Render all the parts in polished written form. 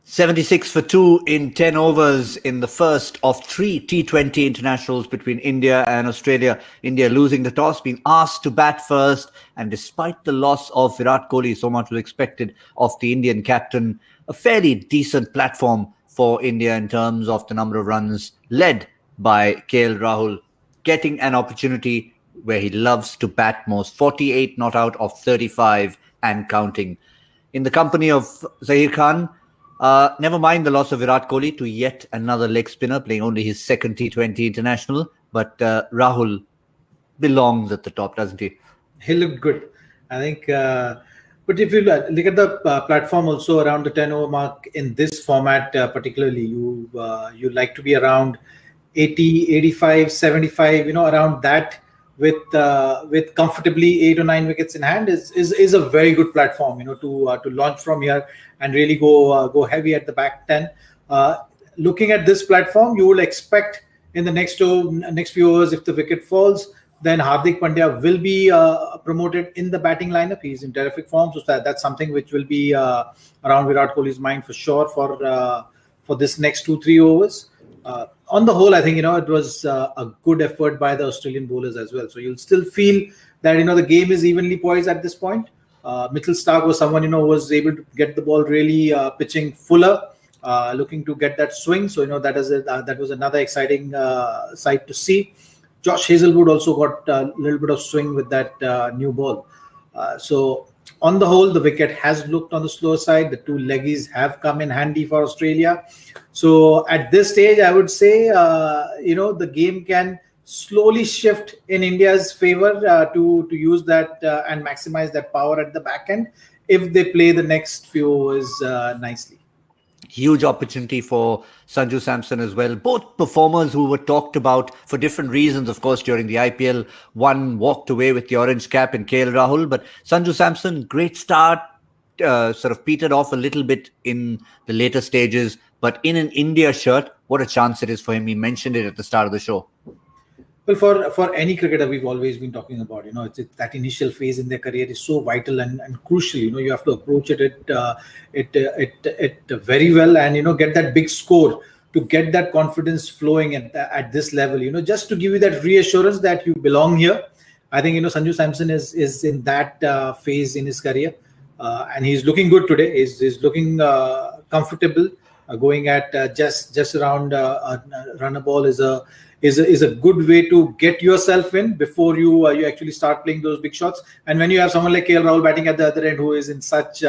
76 for 2 in 10 overs in the first of 3 T20 internationals between India and Australia. India losing the toss, being asked to bat first. And despite the loss of Virat Kohli, so much was expected of the Indian captain. A fairly decent platform for India in terms of the number of runs, led by KL Rahul, getting an opportunity where he loves to bat most. 48 not out of 35 and counting. In the company of Zaheer Khan, never mind the loss of Virat Kohli to yet another leg spinner playing only his second T20 international. But Rahul belongs at the top, doesn't he? He looked good, I think. But if you look at the platform also around the 10 over mark in this format, particularly, you like to be around 80, 85, 75, around that. With comfortably 8 or 9 wickets in hand is a very good platform, to launch from here and really go heavy at the back 10. Looking at this platform, you will expect in the next few overs, if the wicket falls, then Hardik Pandya will be promoted in the batting lineup. He's in terrific form, so that's something which will be around Virat Kohli's mind for sure for this next 2-3 overs. On the whole, I think, it was a good effort by the Australian bowlers as well. So you'll still feel that, the game is evenly poised at this point. Mitchell Starc was someone, who was able to get the ball really pitching fuller, looking to get that swing. So, that was another exciting sight to see. Josh Hazlewood also got a little bit of swing with that new ball. So on the whole, the wicket has looked on the slower side. The 2 leggies have come in handy for Australia. So at this stage, I would say, the game can slowly shift in India's favor to use that and maximize that power at the back end if they play the next few overs nicely. Huge opportunity for Sanju Samson as well. Both performers who were talked about for different reasons, of course, during the IPL. One walked away with the orange cap in KL Rahul, but Sanju Samson, great start, sort of petered off a little bit in the later stages. But in an India shirt, what a chance it is for him. He mentioned it at the start of the show. Well, for any cricketer, we've always been talking about, it's that initial phase in their career is so vital and crucial. You have to approach it very well and, get that big score to get that confidence flowing at this level, just to give you that reassurance that you belong here. I think, Sanju Samson is in that phase in his career and he's looking good today. He's looking comfortable. Going at just around a runner ball is a good way to get yourself in before you actually start playing those big shots. And when you have someone like KL Rahul batting at the other end who is in such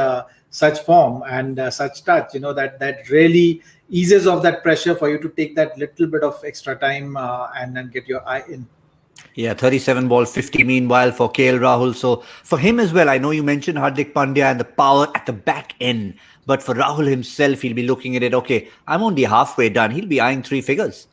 form and such touch, that really eases off that pressure for you to take that little bit of extra time and then get your eye in. Yeah, 37 ball 50 meanwhile for KL Rahul. So for him as well, I know you mentioned Hardik Pandya and the power at the back end. But for Rahul himself, he'll be looking at it, okay, I'm only halfway done. He'll be eyeing 3 figures.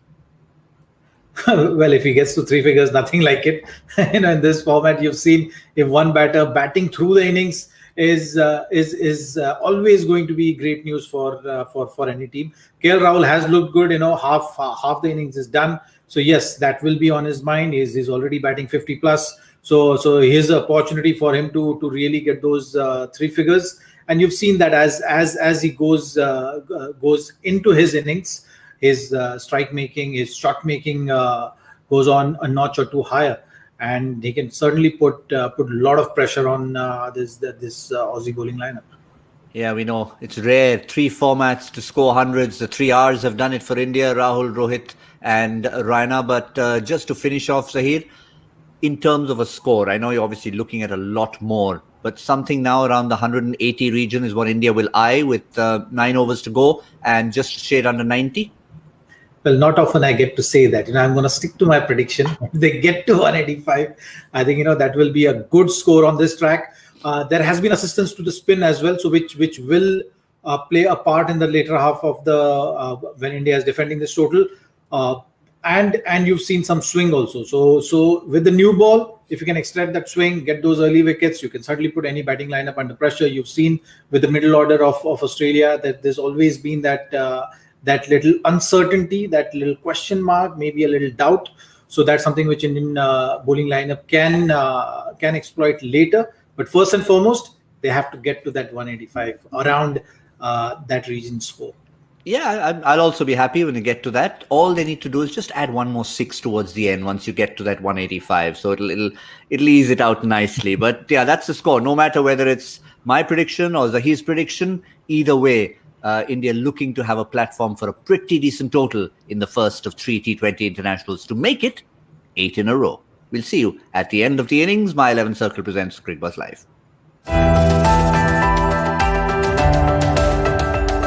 Well, if he gets to 3 figures, nothing like it. In this format, you've seen if one batter batting through the innings is always going to be great news for any team. KL Rahul has looked good. Half the innings is done. So yes, that will be on his mind. He's already batting 50 plus. So here's an opportunity for him to really get those 3 figures. And you've seen that as he goes into his innings, his strike making, his shot making goes on a notch or 2 higher, and he can certainly put a lot of pressure on this Aussie bowling lineup. Yeah, we know it's rare. 3 formats to score hundreds. The 3 Rs have done it for India: Rahul, Rohit, and Raina. But just to finish off, Zaheer, in terms of a score, I know you're obviously looking at a lot more. But something now around the 180 region is what India will eye with 9 overs to go and just shade under 90. Well, not often I get to say that. I'm going to stick to my prediction. If they get to 185, I think, that will be a good score on this track. There has been assistance to the spin as well, so which will play a part in the later half of the when India is defending this total. And you've seen some swing also. So with the new ball, if you can extract that swing, get those early wickets, you can certainly put any batting lineup under pressure. You've seen with the middle order of Australia that there's always been that little uncertainty, that little question mark, maybe a little doubt. So that's something which Indian bowling lineup can exploit later. But first and foremost, they have to get to that 185 around that region score. Yeah, I'll also be happy when you get to that. All they need to do is just add one more six towards the end once you get to that 185. So it'll ease it out nicely. But yeah, that's the score. No matter whether it's my prediction or Zaheer's prediction, either way, India looking to have a platform for a pretty decent total in the first of 3 T20 internationals to make it 8 in a row. We'll see you at the end of the innings. My 11 Circle presents Cricbuzz Live.